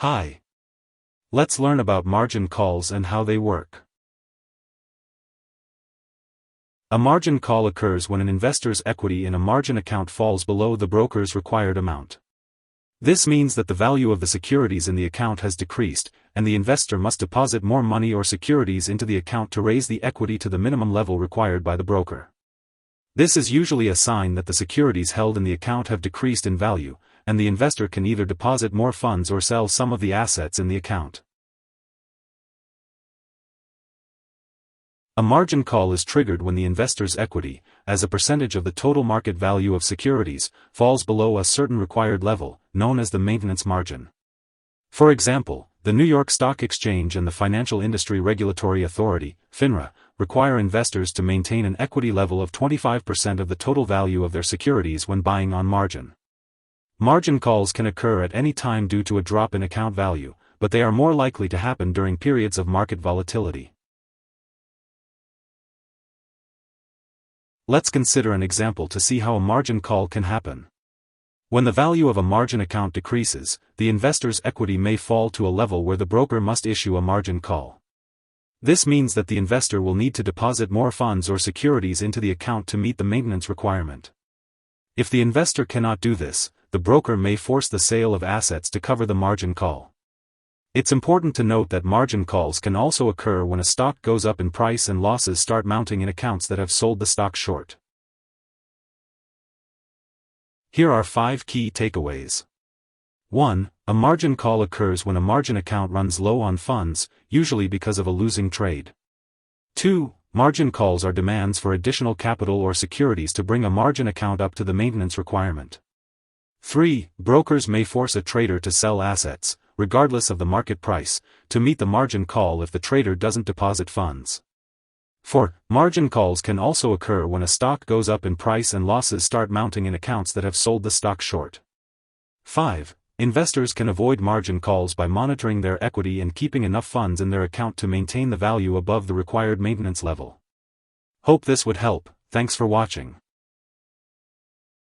Hi. Let's learn about margin calls and how they work. A margin call occurs when an investor's equity in a margin account falls below the broker's required amount. This means that the value of the securities in the account has decreased, and the investor must deposit more money or securities into the account to raise the equity to the minimum level required by the broker. This is usually a sign that the securities held in the account have decreased in value, and the investor can either deposit more funds or sell some of the assets in the account. A margin call is triggered when the investor's equity, as a percentage of the total market value of securities, falls below a certain required level, known as the maintenance margin. For example, the New York Stock Exchange and the Financial Industry Regulatory Authority, FINRA, require investors to maintain an equity level of 25% of the total value of their securities when buying on margin. Margin calls can occur at any time due to a drop in account value, but they are more likely to happen during periods of market volatility. Let's consider an example to see how a margin call can happen. When the value of a margin account decreases, the investor's equity may fall to a level where the broker must issue a margin call. This means that the investor will need to deposit more funds or securities into the account to meet the maintenance requirement. If the investor cannot do this, the broker may force the sale of assets to cover the margin call. It's important to note that margin calls can also occur when a stock goes up in price and losses start mounting in accounts that have sold the stock short. Here are 5 key takeaways. 1. A margin call occurs when a margin account runs low on funds, usually because of a losing trade. 2. Margin calls are demands for additional capital or securities to bring a margin account up to the maintenance requirement. 3. Brokers may force a trader to sell assets, regardless of the market price, to meet the margin call if the trader doesn't deposit funds. 4. Margin calls can also occur when a stock goes up in price and losses start mounting in accounts that have sold the stock short. 5. Investors can avoid margin calls by monitoring their equity and keeping enough funds in their account to maintain the value above the required maintenance level. Hope this would help. Thanks for watching.